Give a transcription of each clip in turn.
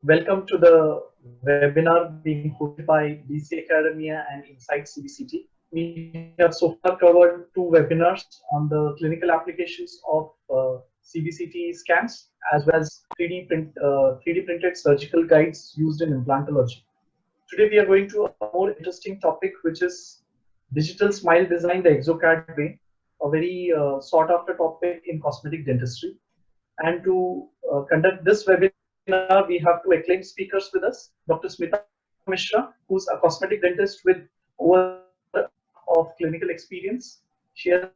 Welcome to the webinar being hosted by BC Academia and Insight CBCT. We have so far covered two webinars on the clinical applications of CBCT scans as well as 3D printed surgical guides used in implantology. Today we are going to a more interesting topic, which is digital smile design the exocad way, a very sought after topic in cosmetic dentistry. And to conduct this webinar, we have two acclaimed speakers with us, Dr. Smita Mishra, who's a cosmetic dentist with over of clinical experience. She has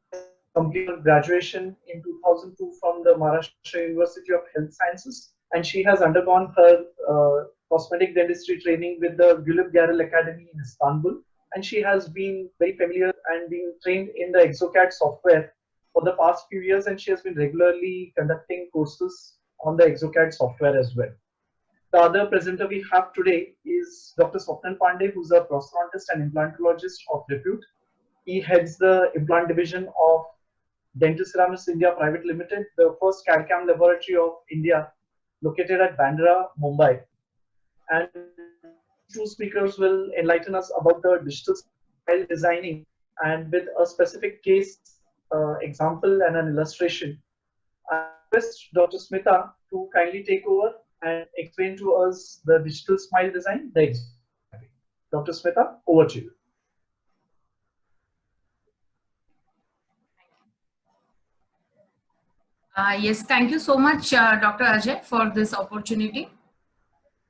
completed graduation in 2002 from the Maharashtra University of Health Sciences, and she has undergone her cosmetic dentistry training with the Gülüp Garel Academy in Istanbul, and she has been very familiar and been trained in the exocad software for the past few years, and she has been regularly conducting courses on the exocad software as well. The other presenter we have today is Dr. Swapnil Pandey, who's a prosthodontist and implantologist of repute. He heads the implant division of Dental Ceramics India Private Limited, the first CAD/CAM laboratory of India, located at Bandra, Mumbai. And two speakers will enlighten us about the digital smile designing, and with a specific case example and an illustration. I request Dr. Smita to kindly take over and explain to us the digital smile design. Dr. Smita, over to you. Yes, thank you so much, Dr. Ajay, for this opportunity.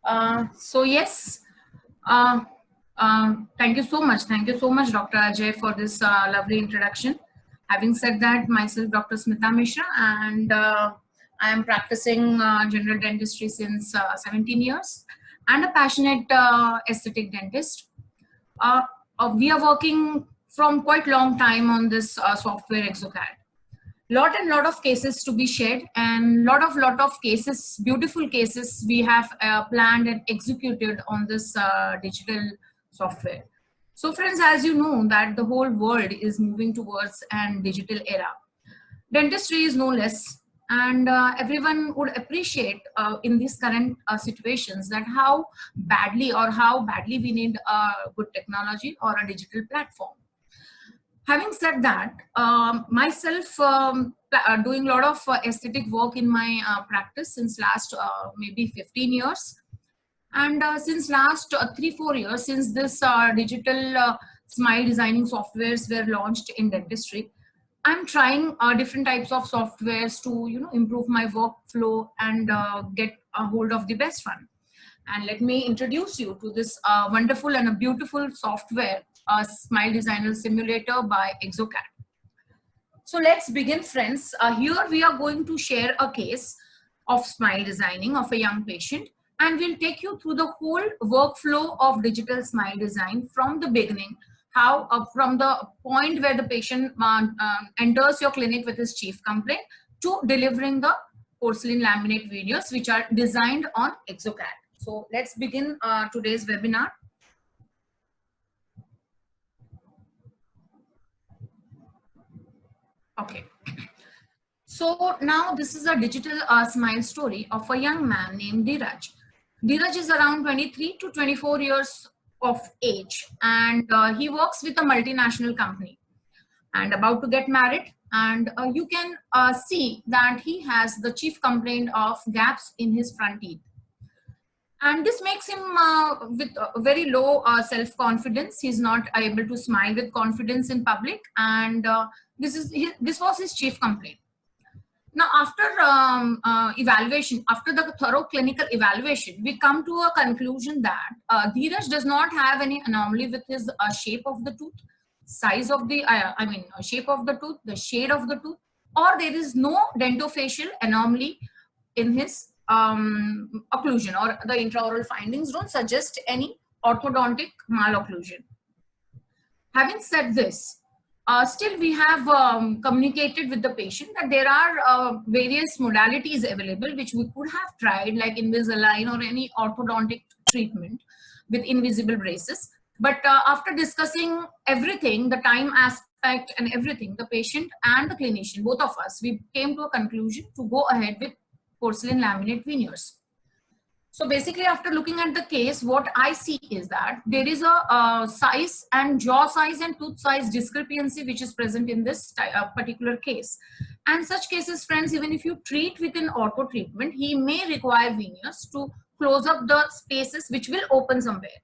Thank you so much. Thank you so much, Dr. Ajay, for this lovely introduction. Having said that, myself, Dr. Smita Mishra, and I am practicing general dentistry since 17 years and a passionate aesthetic dentist. We are working from quite long time on this software exocad. Lot of cases to be shared, and lot of cases, beautiful cases we have planned and executed on this digital software. So friends, as you know that the whole world is moving towards an digital era. Dentistry is no less, and everyone would appreciate in these current situations that how badly we need a good technology or a digital platform. Having said that, myself doing a lot of aesthetic work in my practice since last maybe 15 years. And since last 3-4 years, since this digital smile designing softwares were launched in dentistry, I'm trying different types of softwares to improve my workflow and get a hold of the best one. And let me introduce you to this wonderful and a beautiful software, Smile Designer Simulator by exocad. So let's begin, friends. Here we are going to share a case of smile designing of a young patient, and we'll take you through the whole workflow of digital smile design from the beginning, how from the point where the patient enters your clinic with his chief complaint to delivering the porcelain laminate videos which are designed on exocad. So let's begin today's webinar. Okay. So now this is a digital smile story of a young man named Dheeraj. Dheeraj is around 23 to 24 years of age, and he works with a multinational company and about to get married. And you can see that he has the chief complaint of gaps in his front teeth. And this makes him with very low self-confidence. He's not able to smile with confidence in public, and this was his chief complaint. Now, after evaluation, after the thorough clinical evaluation, we come to a conclusion that Dheeraj does not have any anomaly with his shape of the tooth, size of the, shape of the tooth, the shade of the tooth, or there is no dentofacial anomaly in his occlusion, or the intraoral findings don't suggest any orthodontic malocclusion. Having said this, still we have communicated with the patient that there are various modalities available which we could have tried, like Invisalign or any orthodontic treatment with invisible braces. But after discussing everything, the time aspect and everything, the patient and the clinician, both of us, we came to a conclusion to go ahead with porcelain laminate veneers. So basically, after looking at the case, what I see is that there is a size and jaw size and tooth size discrepancy which is present in this particular case. And such cases, friends, even if you treat with an ortho treatment, he may require veneers to close up the spaces which will open somewhere.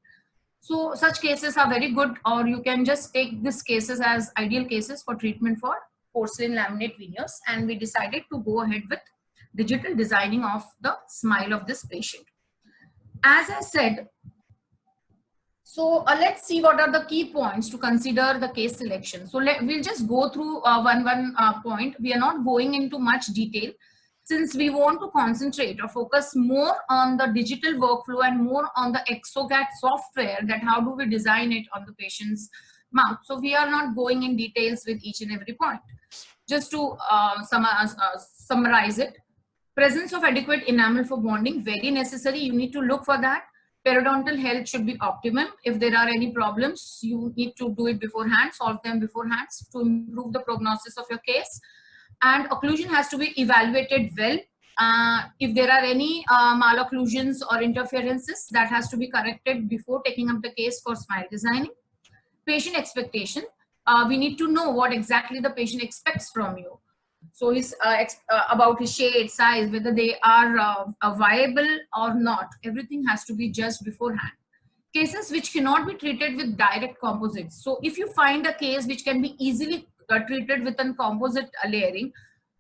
So such cases are very good, or you can just take these cases as ideal cases for treatment for porcelain laminate veneers. And we decided to go ahead with digital designing of the smile of this patient. As I said, so let's see what are the key points to consider the case selection. So we'll just go through one point. We are not going into much detail since we want to concentrate or focus more on the digital workflow and more on the exocad software, that how do we design it on the patient's mouth. So we are not going in details with each and every point. Just to summarize it, presence of adequate enamel for bonding, very necessary. You need to look for that. Periodontal health should be optimum. If there are any problems, you need to do it beforehand, solve them beforehand to improve the prognosis of your case. And occlusion has to be evaluated well. If there are any malocclusions or interferences, that has to be corrected before taking up the case for smile designing. Patient expectation. We need to know what exactly the patient expects from you. So his about his shade, size, whether they are viable or not, everything has to be judged beforehand. Cases which cannot be treated with direct composites. So if you find a case which can be easily treated with a composite layering,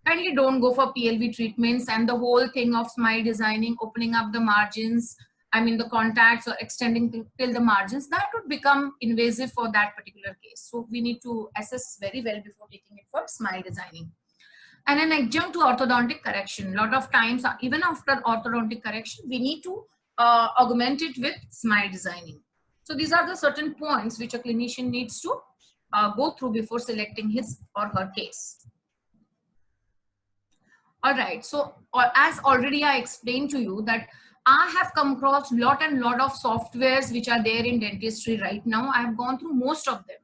kindly don't go for PLV treatments and the whole thing of smile designing, opening up the margins, I mean the contacts, or extending till the margins. That would become invasive for that particular case. So we need to assess very well before taking it for smile designing. And an adjunct to orthodontic correction. A lot of times, even after orthodontic correction, we need to augment it with smile designing. So these are the certain points which a clinician needs to go through before selecting his or her case. All right, so as already I explained to you that I have come across lot of softwares which are there in dentistry right now. I have gone through most of them.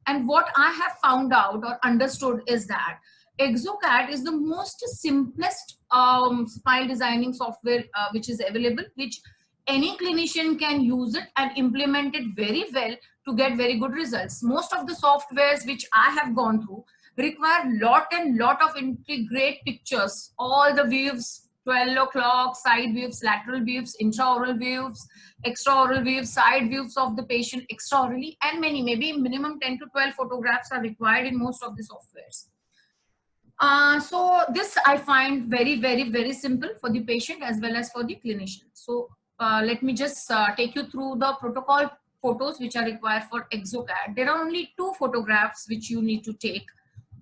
And what I have found out or understood is that exocad is the most simplest smile designing software which is available, which any clinician can use it and implement it very well to get very good results. Most of the softwares which I have gone through require lot of integrate pictures, all the views, 12 o'clock, side views, lateral views, intraoral views, extraoral views, side views of the patient extraorally, and many, maybe minimum 10 to 12 photographs are required in most of the softwares. So this I find very simple for the patient as well as for the clinician. So let me just take you through the protocol photos which are required for exocad. There are only 2 photographs which you need to take.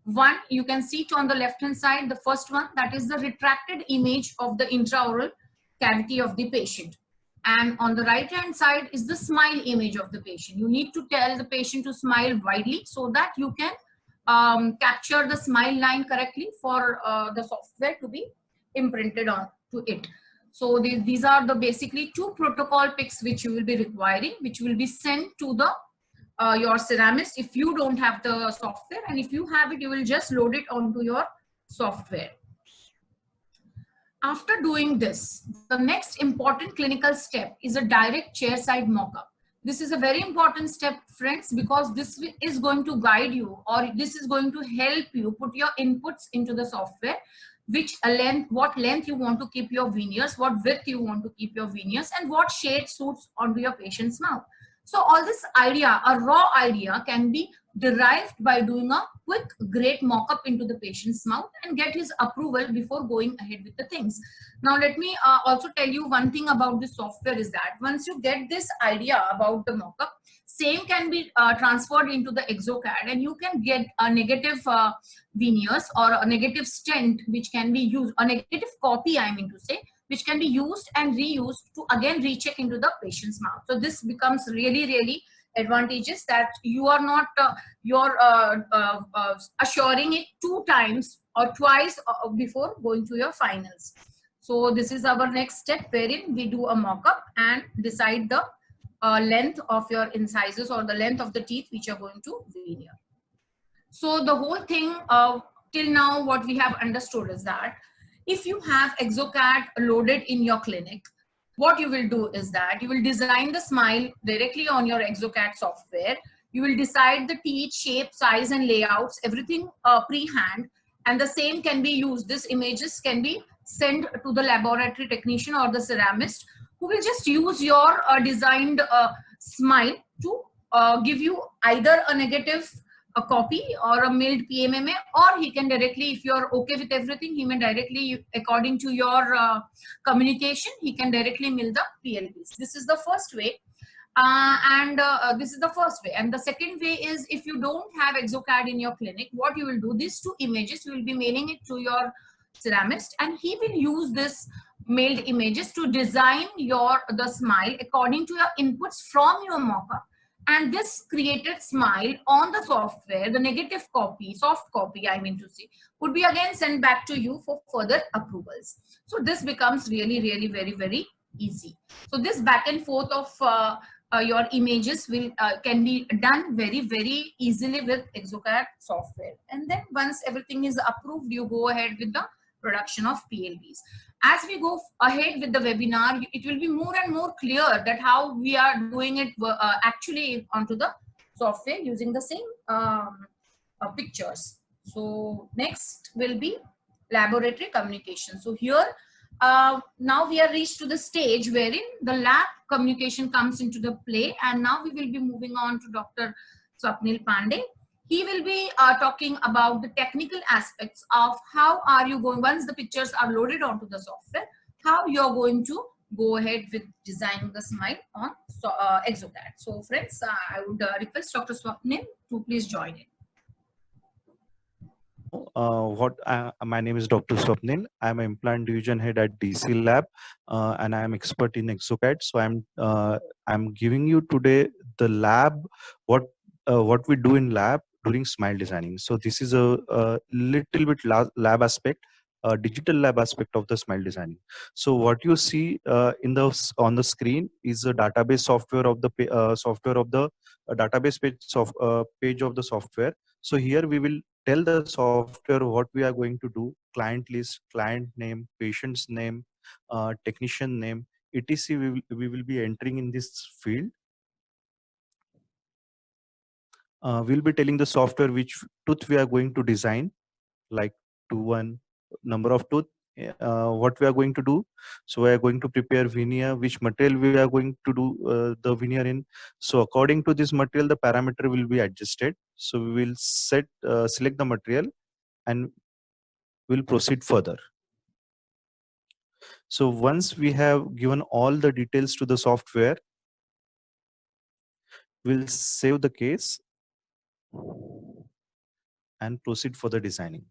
One, you can see it on the left hand side, the first one, that is the retracted image of the intraoral cavity of the patient. And on the right hand side is the smile image of the patient. You need to tell the patient to smile widely so that you can capture the smile line correctly for the software to be imprinted on to it. So these are the basically 2 protocol pics which you will be requiring, which will be sent to the your ceramist if you don't have the software, and if you have it, you will just load it onto your software. After doing this, the next important clinical step is a direct chairside mock-up. This is a very important step, friends, because this is going to guide you, or this is going to help you put your inputs into the software, which length, what length you want to keep your veneers, what width you want to keep your veneers, and what shade suits onto your patient's mouth. So all this idea, a raw idea, can be derived by doing a quick great mock-up into the patient's mouth and get his approval before going ahead with the things. Now let me also tell you one thing about the software is that once you get this idea about the mock-up, same can be transferred into the exocad, and you can get a negative veneers or a negative stent which can be used, a negative copy I mean to say, which can be used and reused to again recheck into the patient's mouth. So this becomes really advantageous that you are not assuring it 2 times or twice before going to your finals. So this is our next step, wherein we do a mock-up and decide the length of your incisors or the length of the teeth which are going to veneer. So the whole thing till now what we have understood is that if you have exocad loaded in your clinic, what you will do is that you will design the smile directly on your Exocad software. You will decide the teeth, shape, size, and layouts, everything pre-hand, and the same can be used. These images can be sent to the laboratory technician or the ceramist, who will just use your designed smile to give you either a negative a copy or a mailed PMMA, or he can directly, if you're okay with everything, he may directly, according to your communication, he can directly mail the PLBs. This is the first way. This is the first way. And the second way is, if you don't have Exocad in your clinic, what you will do, these two images, you will be mailing it to your ceramist, and he will use this mailed images to design the smile according to your inputs from your mockup. And this created smile on the software, the negative copy, soft copy, I mean to say, would be again sent back to you for further approvals. So this becomes really, really very, very easy. So this back and forth of your images will can be done very, very easily with Exocad software. And then once everything is approved, you go ahead with the production of PLBs. As we go ahead with the webinar, it will be more and more clear that how we are doing it actually onto the software using the same pictures. So next will be laboratory communication. So here now we are reached to the stage wherein the lab communication comes into the play, and now we will be moving on to Dr. Swapnil Pandey. He will be talking about the technical aspects of how are you going, once the pictures are loaded onto the software, how you're going to go ahead with designing the smile on Exocad. So friends, I would request Dr. Swapnil to please join in. My name is Dr. Swapnil. I'm an implant division head at DC Lab, and I am expert in Exocad. So I'm giving you today the lab, what we do in lab during smile designing. So this is a little bit lab aspect, digital lab aspect of the smile designing. So what you see on the screen is a database software of the database page of the software. So here we will tell the software what we are going to do: client list, client name, patient's name, technician name, etc. We will be entering in this field. We'll be telling the software which tooth we are going to design, like 2-1, number of tooth, what we are going to do. So we are going to prepare veneer, which material we are going to do the veneer in. So according to this material, the parameter will be adjusted. So we will select the material and we'll proceed further. So once we have given all the details to the software, we'll save the case and proceed for the designing.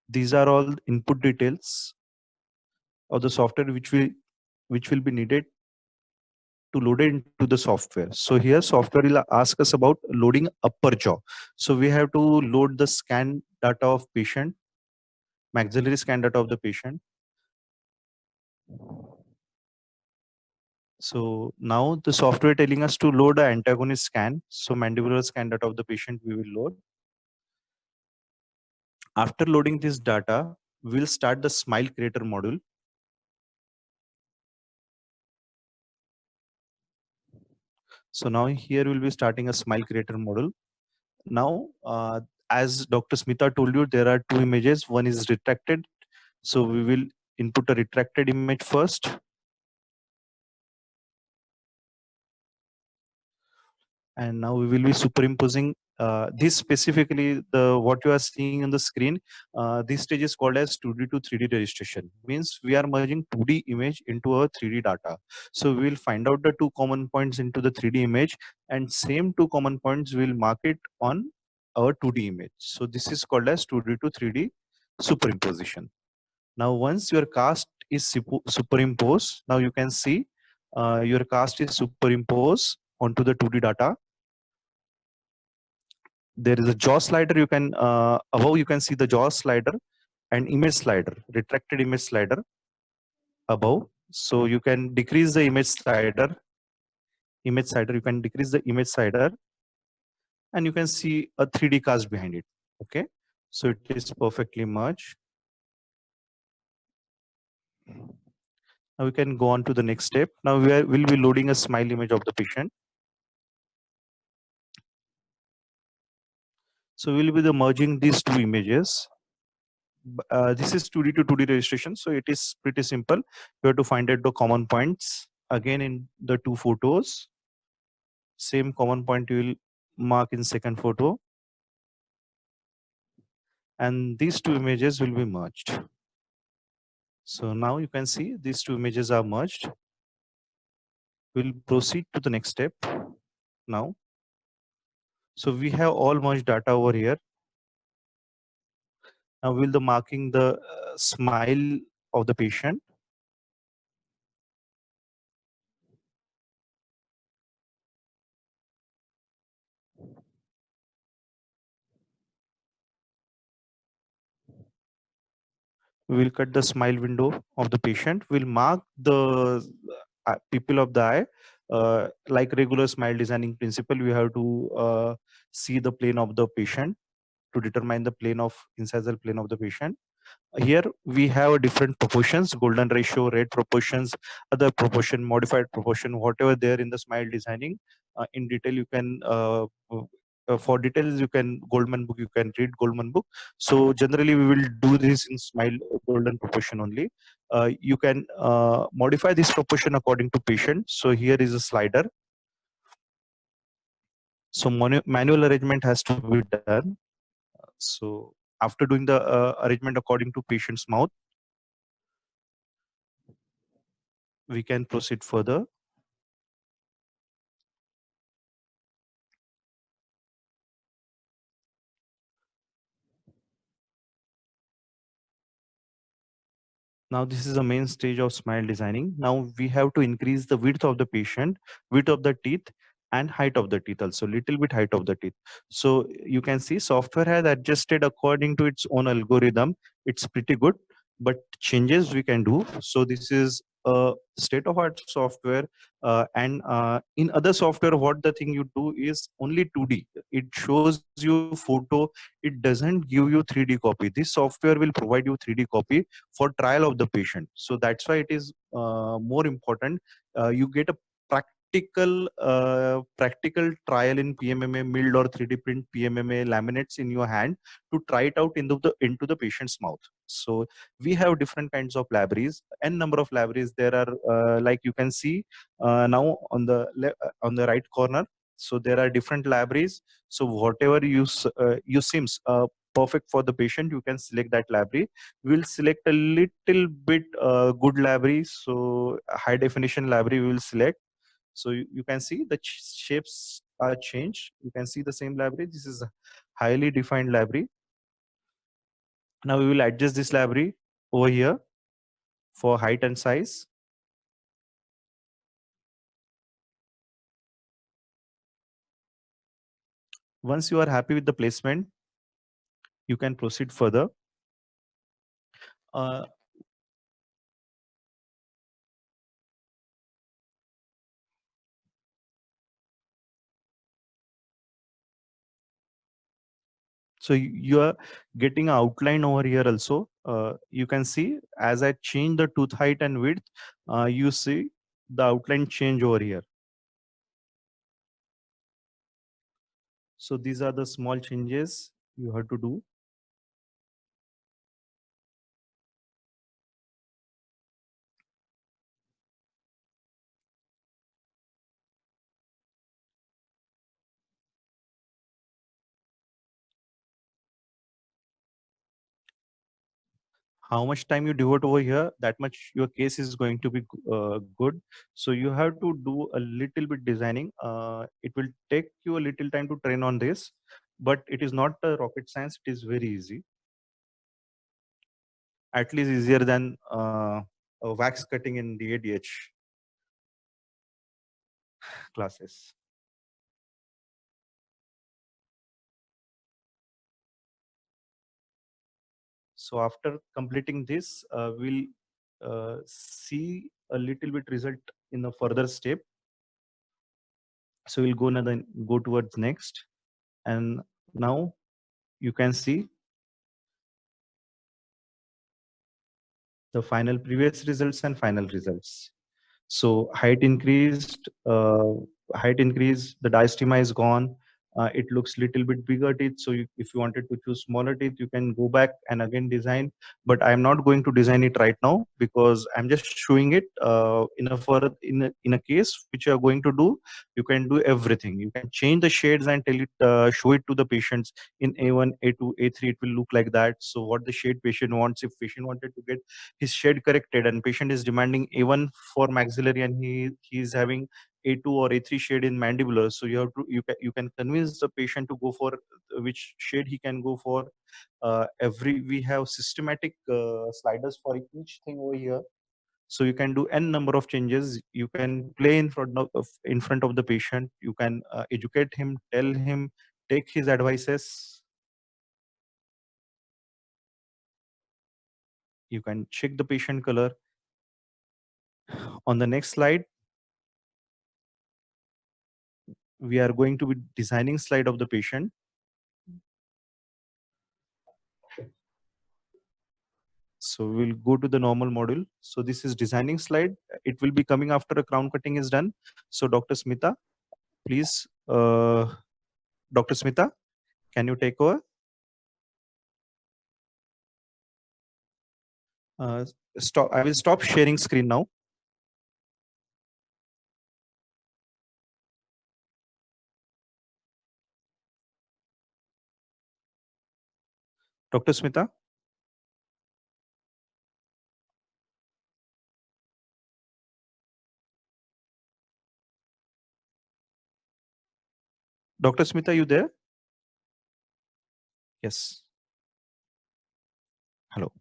These are all input details of the software which will be needed to load it into the software. So here software will ask us about loading upper jaw. So we have to load the scan data of patient, maxillary scan data of the patient. So now the software telling us to load an antagonist scan. So mandibular scan data of the patient we will load. After loading this data, we'll start the smile creator module. So now here we'll be starting a smile creator module. Now, as Dr. Smita told you, there are two images. One is retracted. So we will input a retracted image first. And now we will be superimposing this specifically, what you are seeing on the screen. This stage is called as 2D to 3D registration. Means we are merging 2D image into a 3D data. So we will find out the two common points into the 3D image, and same two common points we will mark it on our 2D image. So this is called as 2D to 3D superimposition. Now once your cast is superimposed, now you can see your cast is superimposed onto the 2D data. There is a jaw slider. You can above you can see the jaw slider and image slider, retracted image slider above. So you can decrease the image slider. You can decrease the image slider and you can see a 3D cast behind it. Okay, so it is perfectly merged. Now we can go on to the next step. Now we'll be loading a smile image of the patient. So we'll be merging these two images. This is 2D to 2D registration, so it is pretty simple. You have to find out the common points again in the two photos. Same common point you will mark in second photo, and these two images will be merged. So now you can see these two images are merged. We'll proceed to the next step now. So we have all merged data over here. Now we'll be marking the smile of the patient. We'll cut the smile window of the patient. We'll mark the pupil of the eye. Like regular smile designing principle, we have to see the plane of the patient to determine the plane of incisal plane of the patient. Here we have a different proportions: golden ratio, red proportions, other proportion, modified proportion, whatever there in the smile designing. In detail you can for details you can Goldman book, you can read Goldman book. So generally we will do this in smile golden proportion only. You can modify this proportion according to patient. So here is a slider. So manual arrangement has to be done. So after doing the arrangement according to patient's mouth, we can proceed further. Now this is the main stage of smile designing. Now we have to increase the width of the patient, width of the teeth, and height of the teeth also, little bit height of the teeth. So you can see software has adjusted according to its own algorithm. It's pretty good, but changes we can do. So this is a state of art software, and in other software what the thing you do is only 2D. It shows you photo, it doesn't give you 3D copy. This software will provide you 3D copy for trial of the patient. So that's why it is more important. You get a practical trial in PMMA, milled or 3D print PMMA laminates in your hand to try it out into the patient's mouth. So we have different kinds of libraries, n number of libraries. There are like you can see now on the on the right corner. So there are different libraries. So whatever you seems perfect for the patient, you can select that library. We'll select a little bit good library. So high definition library we will select. So you can see the shapes are changed. You can see the same library. This is a highly defined library. Now we will adjust this library over here for height and size. Once you are happy with the placement, you can proceed further. Uh, So you are getting an outline over here also. You can see as I change the tooth height and width, you see the outline change over here. So these are the small changes you have to do. How much time you devote over here, that much your case is going to be good. So you have to do a little bit designing. It will take you a little time to train on this, but it is not a rocket science. It is very easy. At least easier than wax cutting in the ADH classes. So after completing this, we'll see a little bit result in the further step. So we'll go towards next. And now you can see the final previous results and final results. So height increased, the diastema is gone. It looks little bit bigger teeth. So if you wanted to choose smaller teeth, you can go back and again design. But I'm not going to design it right now because I'm just showing it in a case which you are going to do. You can do everything. You can change the shades and show it to the patients in A1, A2, A3. It will look like that. So what the shade patient wants, if patient wanted to get his shade corrected and patient is demanding A1 for maxillary and he is having A2 or A3 shade in mandibular, so you can convince the patient to go for which shade he can go for. We have systematic sliders for each thing over here, so you can do n number of changes. You can play in front of the patient. You can educate him, tell him, take his advices. You can check the patient color. On the next slide, we are going to be designing slide of the patient. So we'll go to the normal module. So this is designing slide. It will be coming after a crown cutting is done. So Dr. Smita, please, Dr. Smita, can you take over? Stop. I will stop sharing screen now. Dr. Smita. Dr. Smita, you there? Yes. Hello.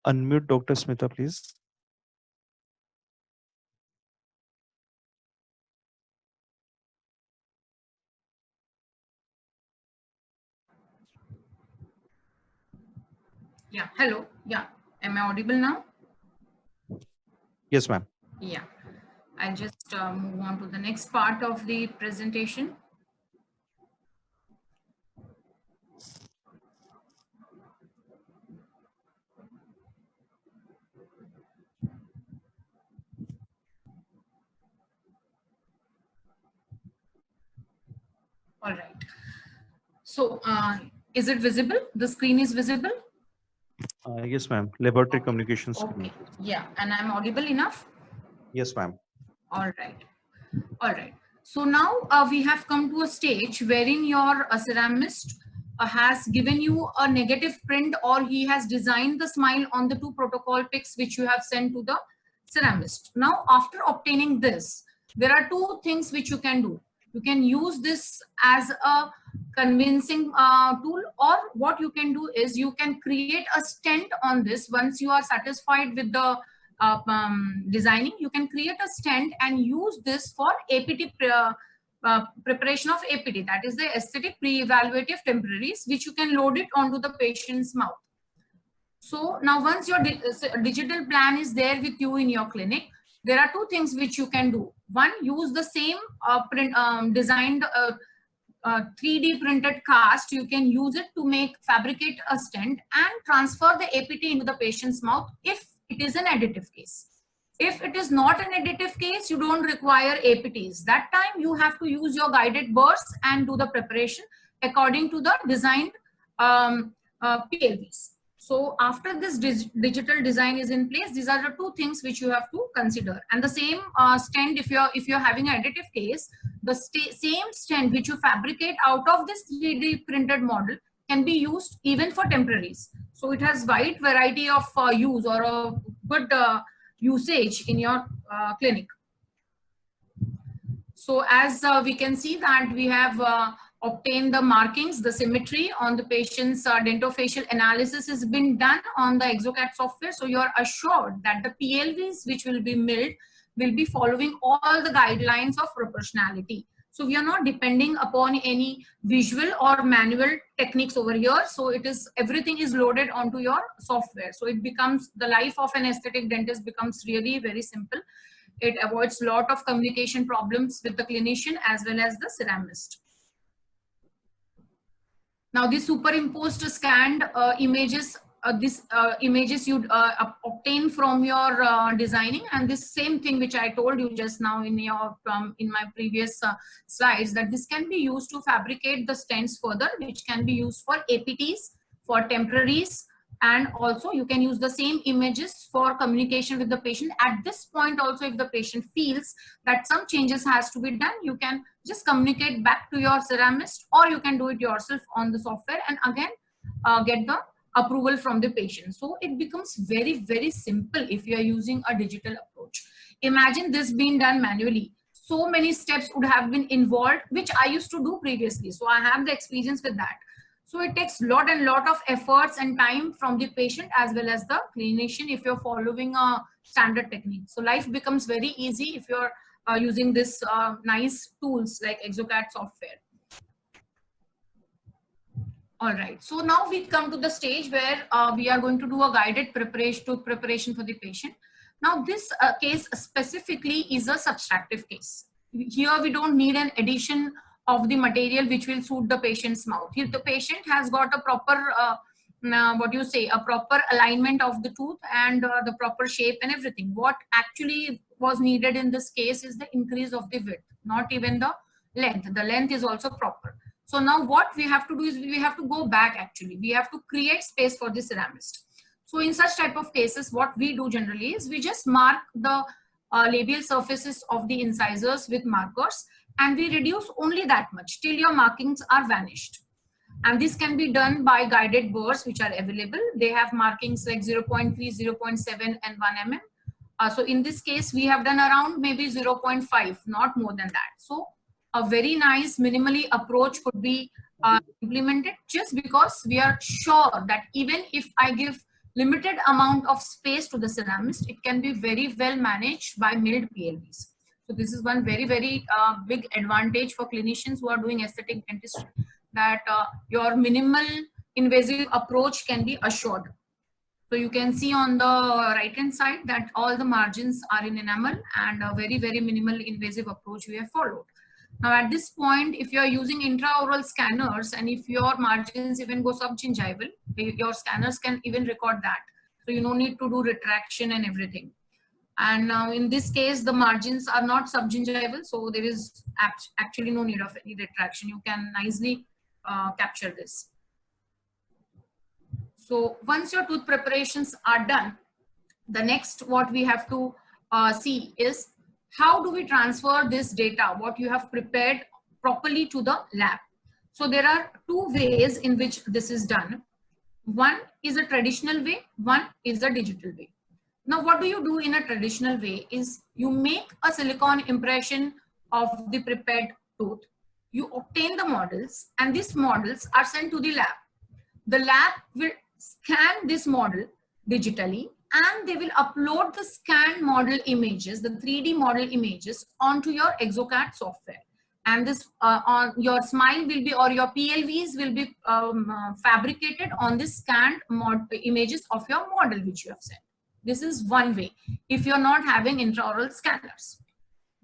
Unmute Dr. Smita, please. Yeah, hello. Yeah, am I audible now? Yes, ma'am. Yeah, I'll just move on to the next part of the presentation. All right. So is it visible? The screen is visible? Yes, ma'am. Laboratory communication screen. Okay. Yeah, and I'm audible enough? Yes, ma'am. All right. All right. So now we have come to a stage wherein your ceramist has given you a negative print, or he has designed the smile on the 2 protocol pics which you have sent to the ceramist. Now, after obtaining this, there are 2 things which you can do. You can use this as a convincing tool, or what you can do is you can create a stent on this. Once you are satisfied with the designing, you can create a stent and use this for APT preparation of APT, that is the aesthetic pre-evaluative temporaries, which you can load it onto the patient's mouth. So now once your digital plan is there with you in your clinic, there are 2 things which you can do. One, use the same designed 3D printed cast. You can use it to fabricate a stent and transfer the APT into the patient's mouth if it is an additive case. If it is not an additive case, you don't require APTs. That time you have to use your guided bursts and do the preparation according to the designed PLVs. So after this digital design is in place, these are the 2 things which you have to consider. And the same stent, if you're having an additive case, the same stent which you fabricate out of this 3D printed model can be used even for temporaries. So it has wide variety of use, or a good usage in your clinic. So as we can see that we have obtained the markings, the symmetry on the patient's dentofacial analysis has been done on the Exocad software. So you are assured that the PLVs which will be milled will be following all the guidelines of proportionality. So we are not depending upon any visual or manual techniques over here. So everything is loaded onto your software. So it becomes, the life of an aesthetic dentist becomes really very simple. It avoids a lot of communication problems with the clinician as well as the ceramist. Now, the superimposed scanned images, images you obtain from your designing, and this same thing which I told you just now in your in my previous slides, that this can be used to fabricate the stents further, which can be used for APTs, for temporaries, and also you can use the same images for communication with the patient. At this point also, if the patient feels that some changes has to be done, you can just communicate back to your ceramist, or you can do it yourself on the software and again get the approval from the patient. So it becomes very, very simple if you are using a digital approach. Imagine this being done manually. So many steps would have been involved, which I used to do previously. So I have the experience with that. So it takes lot of efforts and time from the patient as well as the clinician if you're following a standard technique. So life becomes very easy if you're using this nice tools like Exocad software. All right, so now we come to the stage where we are going to do a guided preparation for the patient. Now this case specifically is a subtractive case. Here we don't need an addition of the material which will suit the patient's mouth. Here the patient has got a proper a proper alignment of the tooth and the proper shape and everything. What actually was needed in this case is the increase of the width, not even the length. The length is also proper. So now what we have to do is we have to go back actually. We have to create space for the ceramist. So in such type of cases, what we do generally is we just mark the labial surfaces of the incisors with markers, and we reduce only that much till your markings are vanished. And this can be done by guided burrs which are available. They have markings like 0.3, 0.7 and 1 mm. So in this case, we have done around maybe 0.5, not more than that. So a very nice minimally approach could be implemented, just because we are sure that even if I give limited amount of space to the ceramist, it can be very well managed by milled PLVs. So this is one very, very big advantage for clinicians who are doing aesthetic dentistry, that your minimal invasive approach can be assured. So you can see on the right hand side that all the margins are in enamel, and a very, very minimal invasive approach we have followed. Now at this point, if you are using intraoral scanners and if your margins even go subgingival, your scanners can even record that. So you no need to do retraction and everything. And now in this case, the margins are not subgingival, so there is actually no need of any retraction. You can nicely capture this. So once your tooth preparations are done, the next what we have to see is how do we transfer this data, what you have prepared, properly to the lab. So there are two ways in which this is done. One is a traditional way, one is a digital way. Now what do you do in a traditional way is you make a silicone impression of the prepared tooth, you obtain the models, and these models are sent to the lab. The lab will scan this model digitally, and they will upload the scanned model images, the 3D model images, onto your Exocad software. And this on your smile will be, or your PLVs will be fabricated on this scanned images of your model which you have sent. This is one way if you're not having intraoral scanners.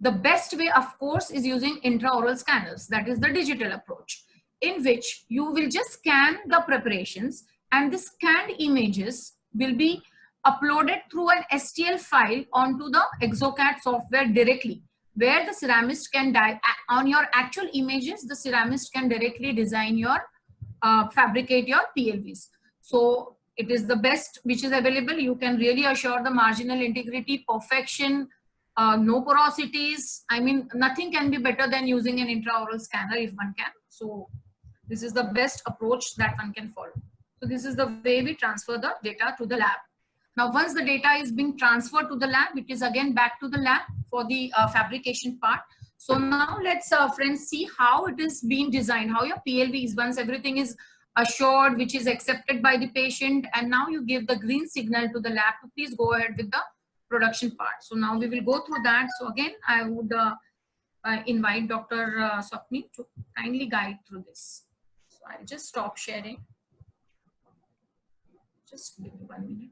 The best way, of course, is using intraoral scanners. That is the digital approach, in which you will just scan the preparations, and the scanned images will be uploaded through an STL file onto the Exocad software directly, where the ceramist can on your actual images, the ceramist can directly design your fabricate your PLVs. So it is the best which is available. You can really assure the marginal integrity, perfection, no porosities. I mean, nothing can be better than using an intraoral scanner if one can. So this is the best approach that one can follow. So this is the way we transfer the data to the lab. Now, once the data is being transferred to the lab, it is again back to the lab for the fabrication part. So now let's friends see how it is being designed, how your PLV is, once everything is assured, which is accepted by the patient, and now you give the green signal to the lab to please go ahead with the production part. So now we will go through that. So again, I would invite Dr. Swapni to kindly guide through this. So I'll just stop sharing. Just give me 1 minute.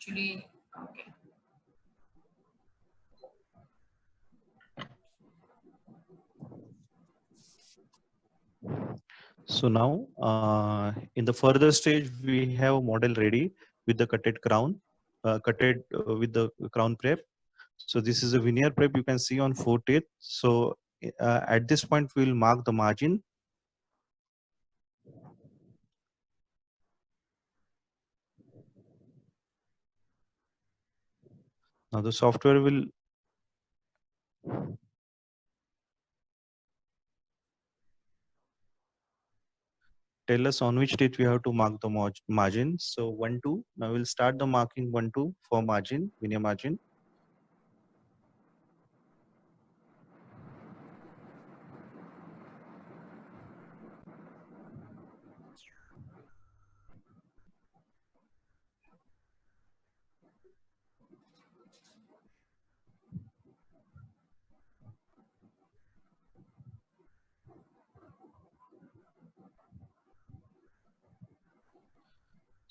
actually, okay. So now, in the further stage, we have a model ready with the cutted with the crown prep. So this is a veneer prep you can see on 4 teeth. So at this point, we will mark the margin. Now the software will tell us on which teeth we have to mark the margin. So 1, 2. Now we'll start the marking 1, 2 for margin, veneer margin.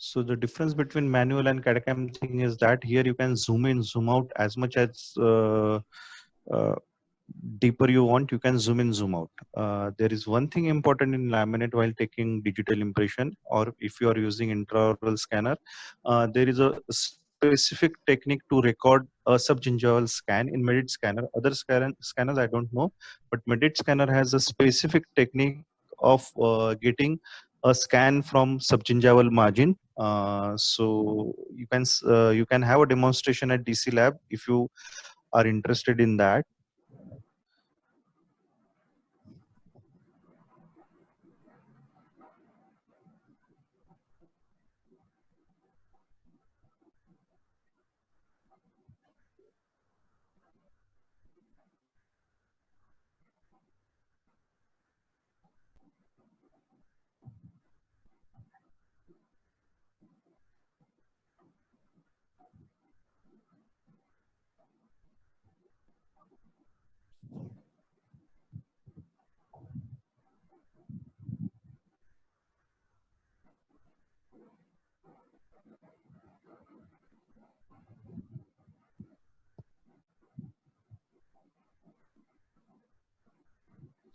So the difference between manual and CAD/CAM thing is that here you can zoom in, zoom out as much as uh, deeper you want. You can zoom in, zoom out. There is one thing important in laminate while taking digital impression, or if you are using intraoral scanner, there is a specific technique to record a subgingival scan in Medit scanner. Other scanners I don't know, but Medit scanner has a specific technique of getting a scan from subgingival margin. So you can have a demonstration at DC Lab if you are interested in that.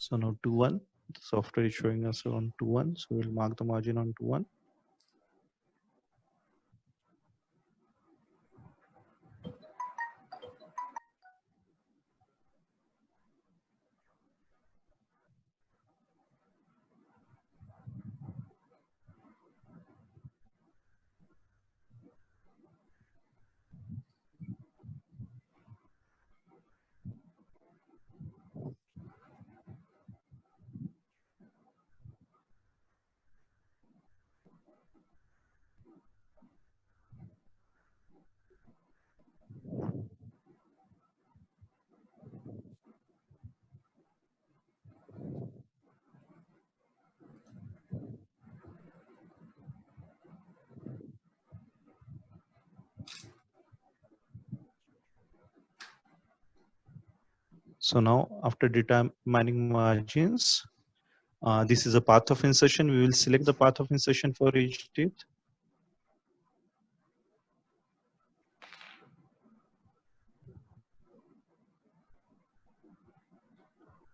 So now 2, 1, the software is showing us on 2, 1. So we'll mark the margin on 2, 1. So now after determining margins, this is a path of insertion. We will select the path of insertion for each teeth.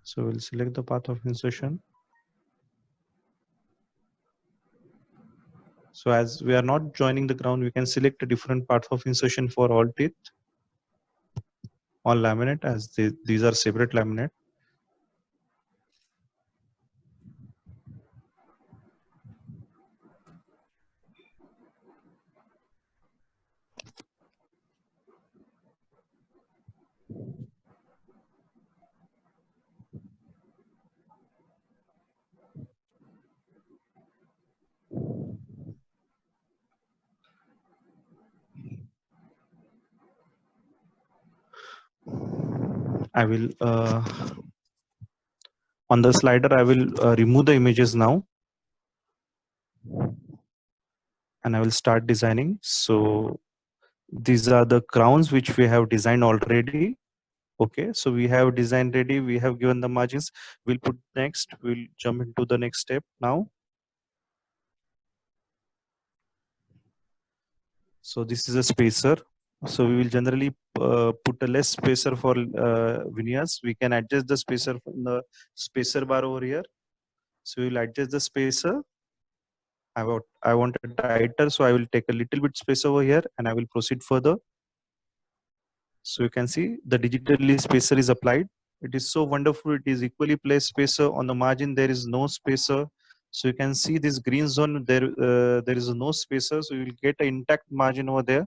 So we'll select the path of insertion. So as we are not joining the crown, we can select a different path of insertion for all teeth on laminate, as these are separate laminate. I will on the slider, I will remove the images now, and I will start designing. So these are the crowns which we have designed already. Okay, so we have design ready. We have given the margins. We'll put next. We'll jump into the next step now. So this is a spacer. So we will generally put a less spacer for veneers. We can adjust the spacer from the spacer bar over here. So we will adjust the spacer. I want a tighter, so I will take a little bit space over here and I will proceed further. So you can see the digitally spacer is applied. It is so wonderful. It is equally placed spacer. On the margin there is no spacer. So you can see this green zone there. There is no spacer, so you will get an intact margin over there.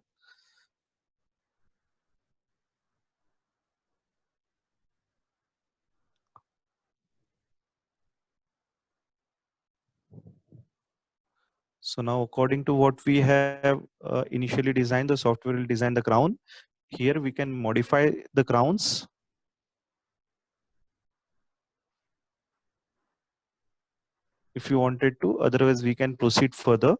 So now, according to what we have initially designed, the software will design the crown. Here we can modify the crowns. If you wanted to, otherwise we can proceed further.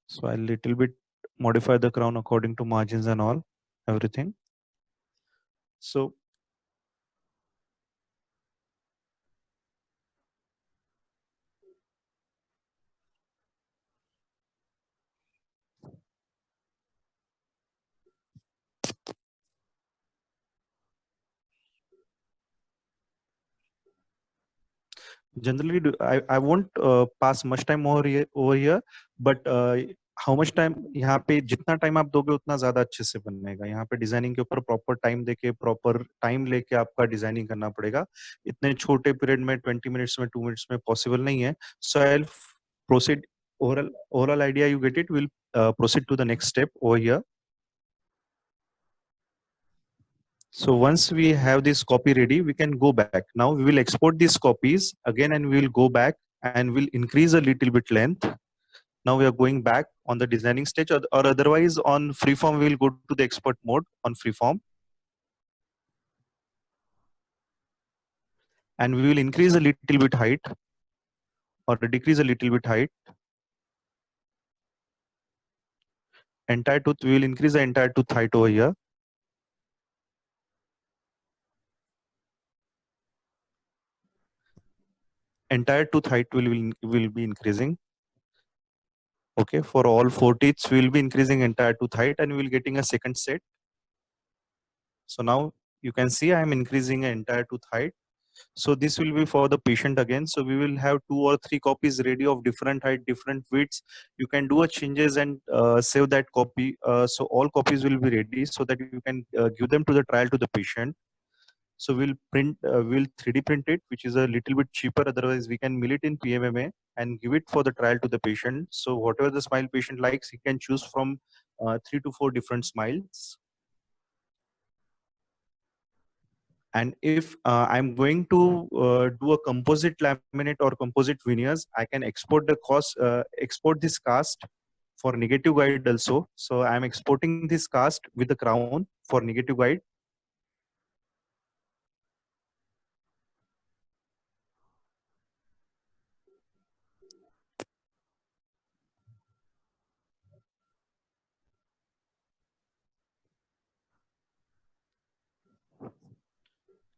So I'll little bit modify the crown according to margins and all, everything. So generally I won't pass much time over here, but how much time यहाँ पे जितना time आप दोगे उतना ज्यादा अच्छे से बनेगा. यहाँ पे डिजाइनिंग के ऊपर प्रॉपर टाइम देके प्रॉपर टाइम लेके आपका डिजाइनिंग करना पड़ेगा. इतने छोटे पीरियड में 20 मिनट्स में 2 मिनट्स में पॉसिबल नहीं है. So I will proceed. Overall idea you get it. We'll proceed to the next step over here. So once we have this copy ready, we can go back. Now we will export these copies again and we will go back and we'll increase a little bit length. Now we are going back on the designing stage, or otherwise on freeform, we will go to the export mode on freeform. And we will increase a little bit height or decrease a little bit height. Entire tooth, we will increase the entire tooth height over here. Entire tooth height will be increasing. Okay, for all 4 teeth, we will be increasing entire tooth height and we will getting a second set. So now you can see I am increasing entire tooth height. So this will be for the patient again. So we will have 2 or 3 copies ready of different height, different widths. You can do a changes and save that copy. So all copies will be ready so that you can give them to the trial to the patient. So we'll 3D print it, which is a little bit cheaper. Otherwise we can mill it in PMMA and give it for the trial to the patient. So whatever the smile patient likes, he can choose from 3 to 4 different smiles. And if I'm going to do a composite laminate or composite veneers, I can export export this cast for negative guide also. So I'm exporting this cast with the crown for negative guide.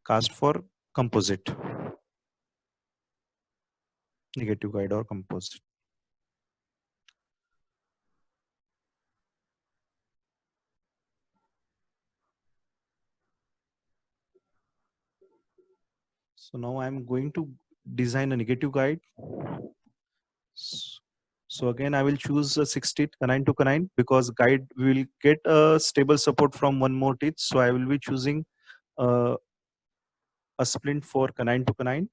Cast for composite, negative guide or composite. So now I'm going to design a negative guide. So again, I will choose a 6 teeth canine to canine because guide will get a stable support from one more teeth. So I will be choosing a splint for canine to canine.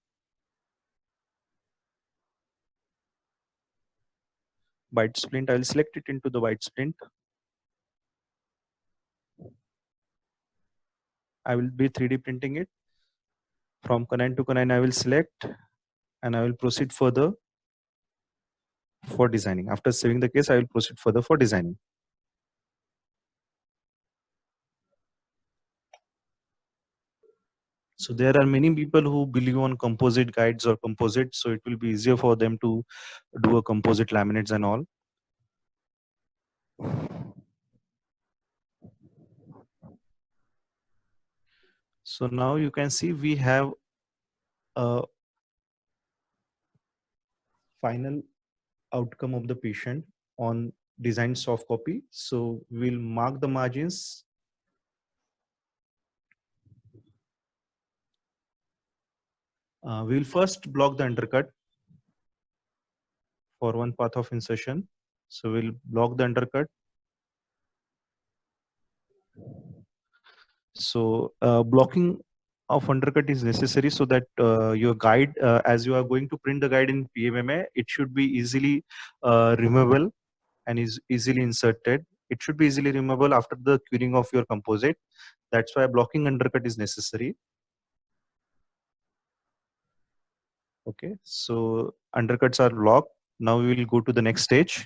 Bite splint, I will select it into the bite splint. I will be 3D printing it. From canine to canine, I will select and I will proceed further for designing. After saving the case, I will proceed further for designing. So there are many people who believe on composite guides or composites, so it will be easier for them to do a composite laminates and all. So now you can see we have a final outcome of the patient on designed soft copy. So we'll mark the margins. We'll first block the undercut for one path of insertion. So we'll block the undercut. So blocking of undercut is necessary so that your guide, as you are going to print the guide in PMMA, it should be easily removable and is easily inserted. It should be easily removable after the curing of your composite. That's why blocking undercut is necessary. Okay, so undercuts are blocked. Now we will go to the next stage.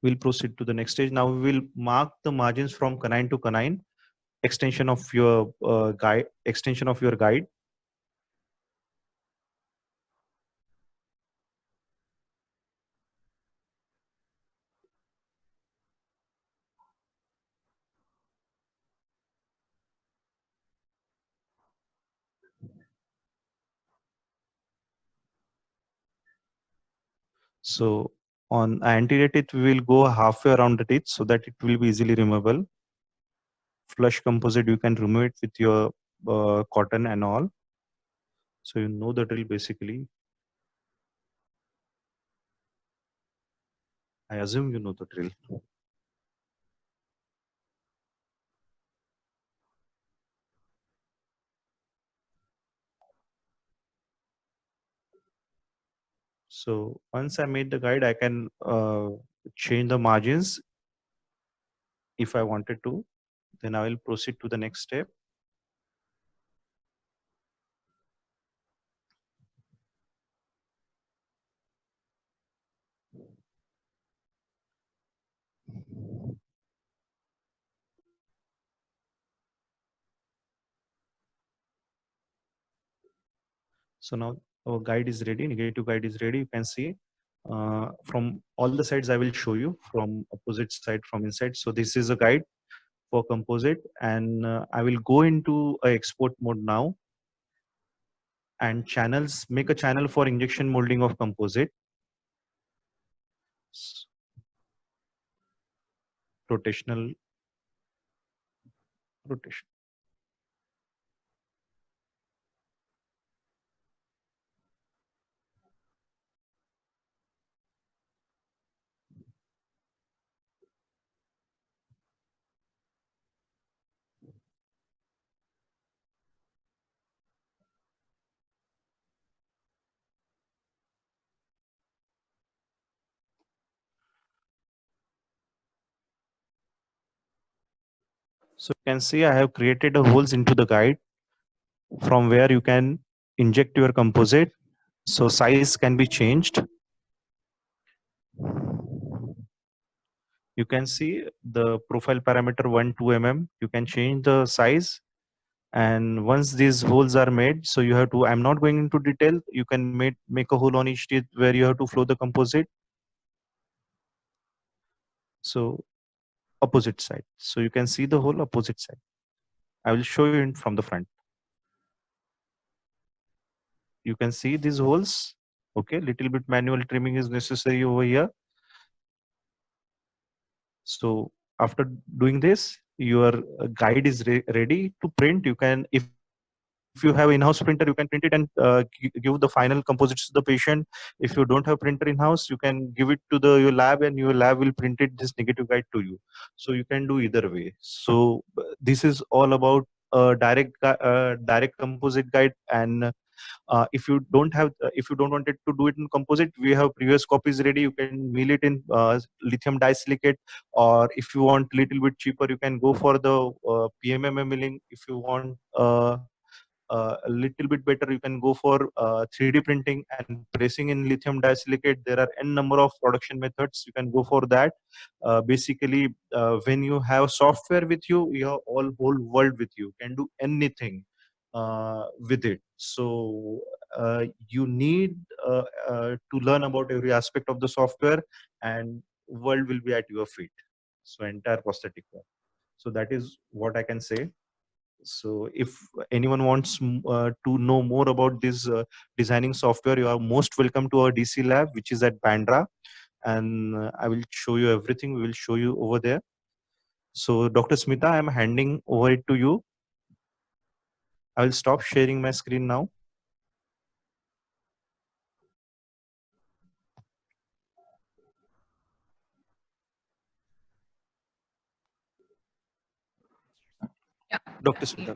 We'll proceed to the next stage. Now we will mark the margins from canine to canine, extension of your guide. So on anterior teeth, we will go halfway around the teeth so that it will be easily removable. Flush composite, you can remove it with your cotton and all. So you know the drill basically. I assume you know the drill. So once I made the guide, I can change the margins if I wanted to. Then I will proceed to the next step. So now our guide is ready, negative guide is ready. You can see from all the sides, I will show you from opposite side, from inside. So this is a guide for composite, and I will go into a export mode now, and channels, make a channel for injection molding of composite. Rotational rotation. So you can see I have created a holes into the guide from where you can inject your composite. So size can be changed. You can see the profile parameter 1 2 mm. You can change the size, and once these holes are made, so you have to, I'm not going into detail, you can make a hole on each teeth where you have to flow the composite. So opposite side, so you can see the whole opposite side. I will show you from the front. You can see these holes. Okay, little bit manual trimming is necessary over here. So after doing this, your guide is ready to print. You can, if you have in-house printer, you can print it and give the final composites to the patient. If you don't have printer in-house, you can give it to your lab, and your lab will print it this negative guide to you. So you can do either way. So this is all about direct composite guide. And if you don't want it to do it in composite, we have previous copies ready. You can mill it in lithium disilicate, or if you want a little bit cheaper, you can go for the PMMA milling. If you want a little bit better, you can go for 3D printing and pressing in lithium disilicate. There are n number of production methods. You can go for that. Basically, when you have software with you, you have all whole world with you. Can do anything with it. So you need to learn about every aspect of the software, and world will be at your feet. So entire prosthetic work. So that is what I can say. So if anyone wants to know more about this designing software, you are most welcome to our DC lab, which is at Bandra, and I will show you everything. We will show you over there. So Dr. Smita, I am handing over it to you. I will stop sharing my screen now. Yeah. Dr. Smita.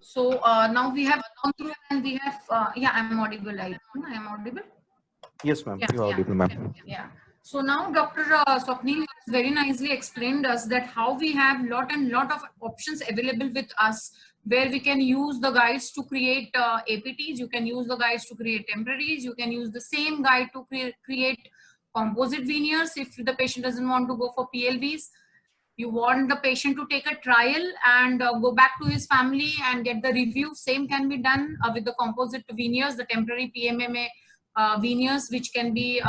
So now we have gone through and we have, yeah, I'm audible. I am audible. Yes, ma'am. Yeah, You are audible, ma'am. yeah. So now Dr. Swapnil has very nicely explained us that how we have lot of options available with us, where we can use the guides to create APTs, you can use the guides to create temporaries, you can use the same guide to create composite veneers if the patient doesn't want to go for PLVs. You want the patient to take a trial and go back to his family and get the review. Same can be done with the composite veneers, the temporary PMMA veneers, which can be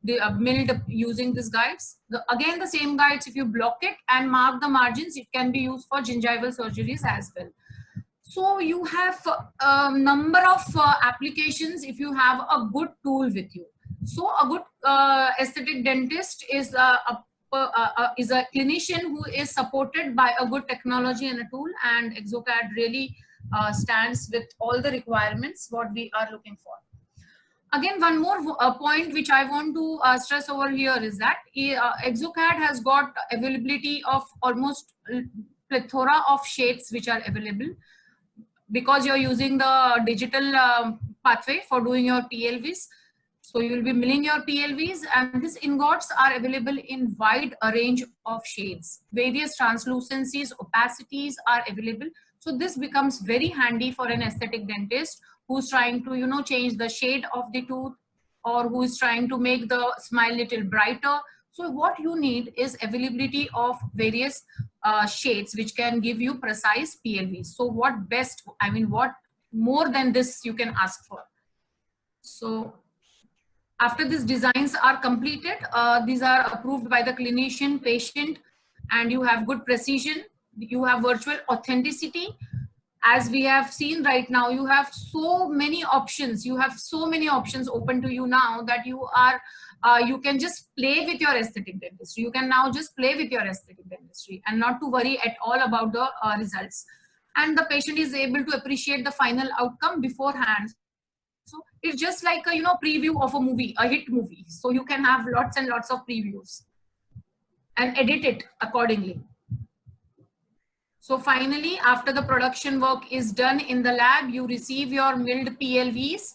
milled using these guides. Again, the same guides, if you block it and mark the margins, it can be used for gingival surgeries as well. So you have a number of applications if you have a good tool with you. So a good aesthetic dentist is a clinician who is supported by a good technology and a tool, and Exocad really stands with all the requirements what we are looking for. Again, one more point which I want to stress over here is that Exocad has got availability of almost plethora of shades which are available, because you're using the digital pathway for doing your PLVs. So you will be milling your PLVs, and these ingots are available in wide range of shades. Various translucencies, opacities are available. So this becomes very handy for an aesthetic dentist who's trying to, you know, change the shade of the tooth, or who is trying to make the smile little brighter. So what you need is availability of various shades which can give you precise PLVs. So what best, I mean, what more than this you can ask for? So after these designs are completed, these are approved by the clinician, patient, and you have good precision. You have virtual authenticity. As we have seen right now, you have so many options. You have so many options open to you now that you are, you can just play with your aesthetic dentistry. You can now just play with your aesthetic dentistry and not to worry at all about the results. And the patient is able to appreciate the final outcome beforehand. So it's just like a, you know, preview of a movie, a hit movie. So you can have lots and lots of previews and edit it accordingly. So finally, after the production work is done in the lab, you receive your milled PLVs.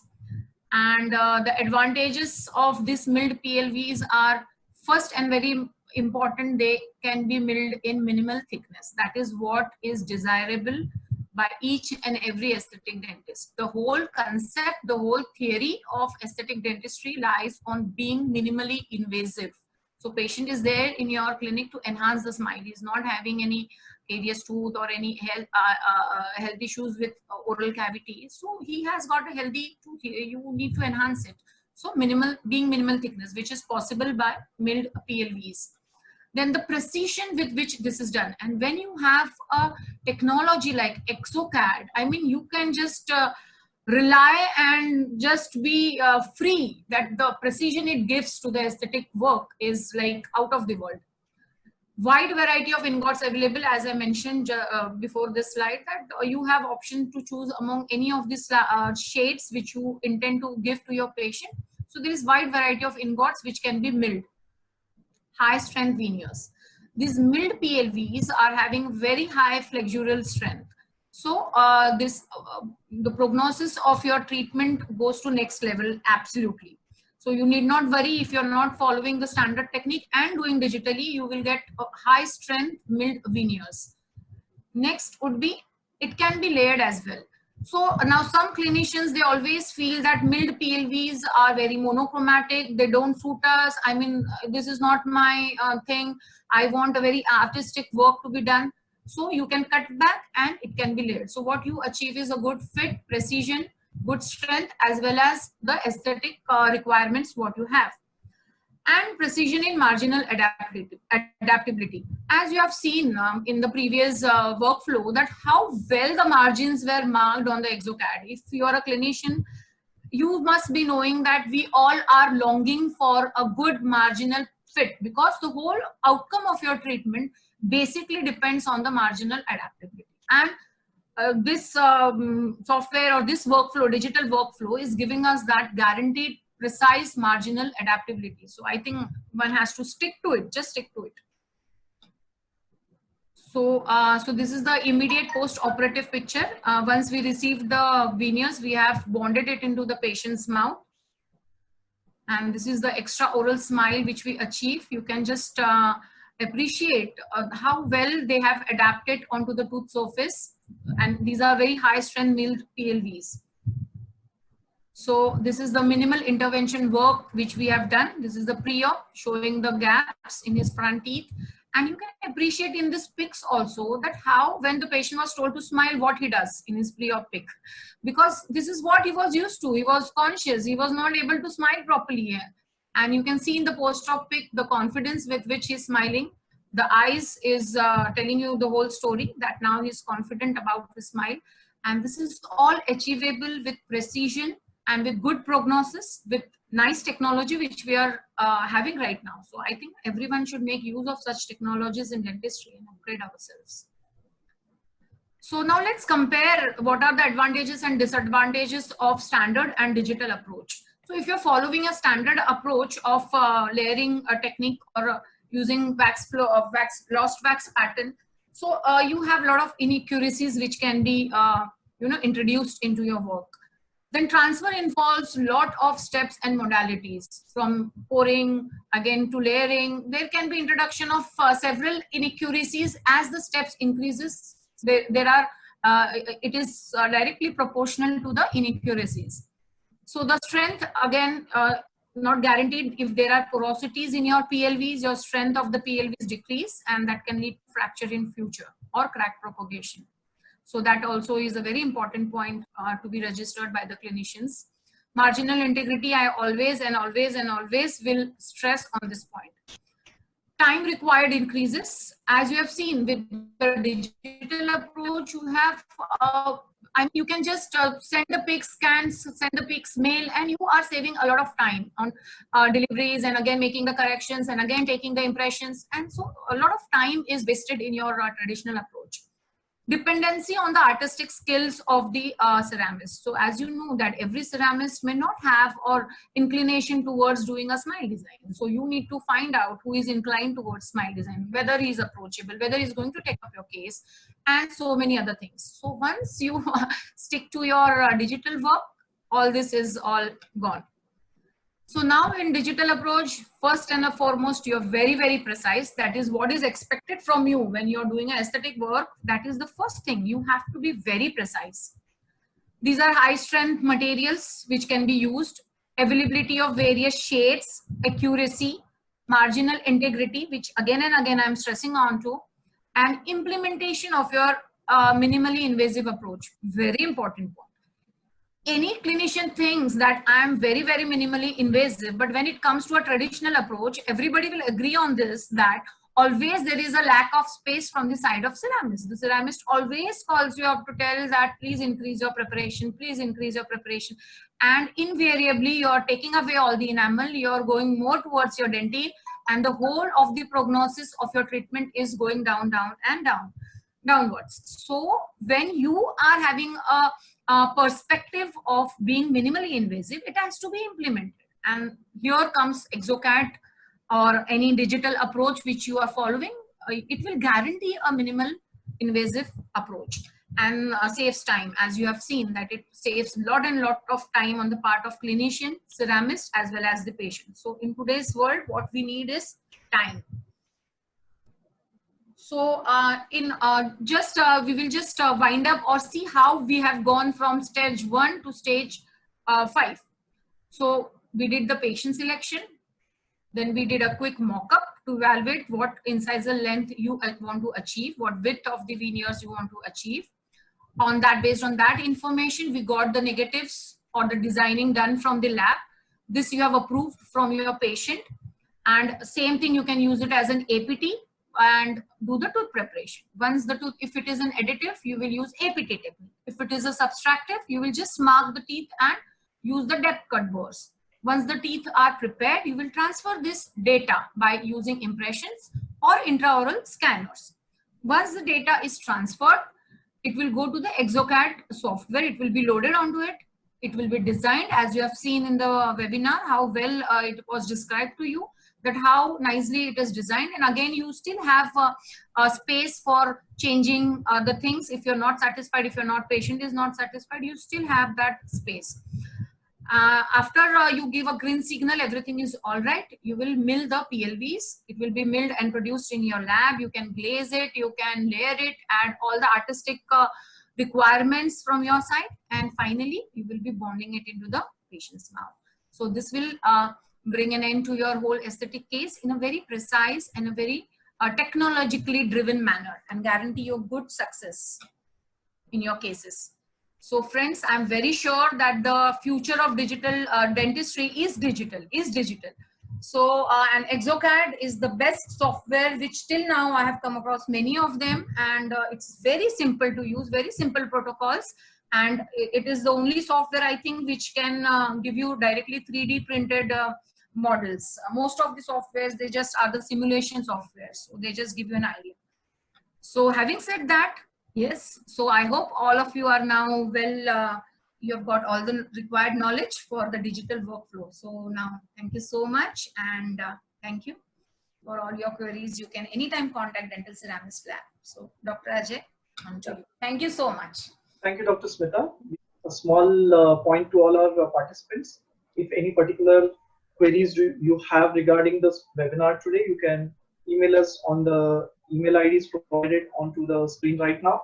And the advantages of this milled PLVs are, first and very important, they can be milled in minimal thickness. That is what is desirable by each and every aesthetic dentist. The whole concept, the whole theory of aesthetic dentistry lies on being minimally invasive. So patient is there in your clinic to enhance the smile. He's not having any carious tooth or any health issues with oral cavity. So he has got a healthy tooth. You need to enhance it. So being minimal thickness, which is possible by milled PLVs. Then the precision with which this is done. And when you have a technology like Exocad, I mean, you can just rely and just be free that the precision it gives to the aesthetic work is like out of the world. Wide variety of ingots available, as I mentioned before this slide, that you have option to choose among any of these shades which you intend to give to your patient. So there is wide variety of ingots which can be milled. High strength veneers. These milled PLVs are having very high flexural strength. So the prognosis of your treatment goes to next level, absolutely. So you need not worry if you're not following the standard technique and doing digitally, you will get high strength milled veneers. Next would be, it can be layered as well. So now some clinicians, they always feel that milled PLVs are very monochromatic. They don't suit us. I mean, this is not my thing. I want a very artistic work to be done. So you can cut back and it can be layered. So what you achieve is a good fit, precision, good strength, as well as the aesthetic requirements what you have. And precision in marginal adaptability. As you have seen in the previous workflow, that how well the margins were marked on the exocad. If you are a clinician, you must be knowing that we all are longing for a good marginal fit, because the whole outcome of your treatment basically depends on the marginal adaptability. And this software or this workflow, digital workflow, is giving us that guaranteed precise marginal adaptability. So I think one has to stick to it, just stick to it. So, so this is the immediate post-operative picture. Once we receive the veneers, we have bonded it into the patient's mouth. And this is the extra oral smile which we achieve. You can just appreciate how well they have adapted onto the tooth surface. And these are very high strength milled PLVs. So this is the minimal intervention work which we have done. This is the pre-op showing the gaps in his front teeth. And you can appreciate in this pics also that how, when the patient was told to smile, what he does in his pre-op pic. Because this is what he was used to. He was conscious. He was not able to smile properly. And you can see in the post-op pic the confidence with which he's smiling. The eyes is telling you the whole story, that now he's confident about his smile. And this is all achievable with precision and with good prognosis, with nice technology which we are having right now. So I think everyone should make use of such technologies in dentistry and upgrade ourselves. So now let's compare what are the advantages and disadvantages of standard and digital approach. So if you're following a standard approach of layering a technique or using lost wax pattern, so you have a lot of inaccuracies which can be introduced into your work. Then transfer involves a lot of steps and modalities, from pouring again to layering. There can be introduction of several inaccuracies as the steps increases. It is directly proportional to the inaccuracies. So the strength, again, not guaranteed. If there are porosities in your PLVs, your strength of the PLVs decrease, and that can lead to fracture in future or crack propagation. So that also is a very important point to be registered by the clinicians. Marginal integrity, I always will stress on this point. Time required increases. As you have seen with the digital approach, you have, you can just send the pics, scans, send the pics, mail, and you are saving a lot of time on deliveries, and again making the corrections, and again taking the impressions. And so a lot of time is wasted in your traditional approach. Dependency on the artistic skills of the ceramist. So as you know that every ceramist may not have or inclination towards doing a smile design. So you need to find out who is inclined towards smile design, whether he is approachable, whether he is going to take up your case, and so many other things. So once you stick to your digital work, all this is all gone. So now in digital approach, first and foremost, you're very, very precise. That is what is expected from you when you're doing an aesthetic work. That is the first thing. You have to be very precise. These are high strength materials which can be used. Availability of various shades, accuracy, marginal integrity, which again and again I'm stressing on to, and implementation of your minimally invasive approach. Very important point. Any clinician thinks that I'm very, very minimally invasive, but when it comes to a traditional approach, everybody will agree on this, that always there is a lack of space from the side of ceramist. The ceramist always calls you up to tell that please increase your preparation, please increase your preparation. And invariably you're taking away all the enamel, you're going more towards your dentine, and the whole of the prognosis of your treatment is going down, down and downwards. So when you are having a perspective of being minimally invasive, it has to be implemented. And here comes Exocad or any digital approach which you are following. It will guarantee a minimal invasive approach and saves time, as you have seen that it saves lot of time on the part of clinician, ceramist, as well as the patient. So in today's world, what we need is time. So we will just wind up or see how we have gone from stage 1 to stage 5. So we did the patient selection, then we did a quick mock-up to evaluate what incisal length you want to achieve, what width of the veneers you want to achieve. Based on that information, we got the negatives or the designing done from the lab. This you have approved from your patient, and same thing you can use it as an APT and do the tooth preparation. Once the tooth, if it is an additive, you will use APT technique. If it is a subtractive, you will just mark the teeth and use the depth cut bores. Once the teeth are prepared, you will transfer this data by using impressions or intraoral scanners. Once the data is transferred, it will go to the Exocad software. It will be loaded onto it. It will be designed, as you have seen in the webinar, how well it was described to you, that how nicely it is designed. And again, you still have a space for changing the things. If you're not satisfied, if your patient is not satisfied, you still have that space. After you give a green signal, everything is all right, you will mill the PLVs. It will be milled and produced in your lab. You can glaze it, you can layer it, add all the artistic requirements from your side, and finally you will be bonding it into the patient's mouth. So this will bring an end to your whole aesthetic case in a very precise and a very technologically driven manner, and guarantee you good success in your cases. So friends, I'm very sure that the future of digital dentistry is digital. So and Exocad is the best software which till now I have come across many of them, and it's very simple to use, very simple protocols, and it is the only software I think which can give you directly 3D printed models. Most of the softwares, they just are the simulation software, so they just give you an idea. So having said that, yes, so I hope all of you are now well, you have got all the required knowledge for the digital workflow. So now, thank you so much, and thank you for all your queries. You can anytime contact Dental Ceramist Lab. So Dr. Ajay, on to you. Thank you so much. Thank you, Dr. Smita. A small point to all our participants. If any particular queries you have regarding this webinar today, you can email us on the email IDs provided onto the screen right now.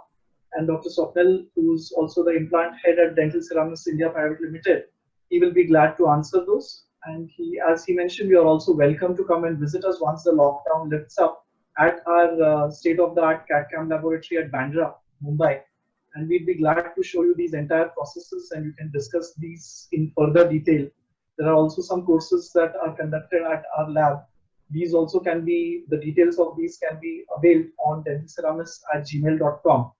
And Dr. Swapnil, who's also the implant head at Dental Ceramics India Private Limited, he will be glad to answer those. And as he mentioned, you are also welcome to come and visit us once the lockdown lifts up at our state-of-the-art CAD/CAM laboratory at Bandra, Mumbai. And we'd be glad to show you these entire processes, and you can discuss these in further detail. There are also some courses that are conducted at our lab. These also can be, the details of these can be availed on dentalceramics@gmail.com.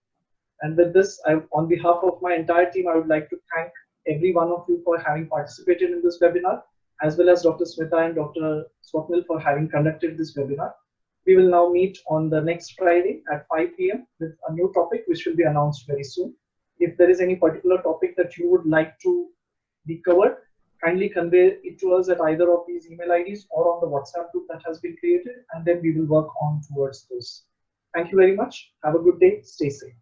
And with this, on behalf of my entire team, I would like to thank every one of you for having participated in this webinar, as well as Dr. Smita and Dr. Swapnil for having conducted this webinar. We will now meet on the next Friday at 5 p.m. with a new topic, which will be announced very soon. If there is any particular topic that you would like to be covered, kindly convey it to us at either of these email IDs or on the WhatsApp group that has been created, and then we will work on towards those. Thank you very much. Have a good day. Stay safe.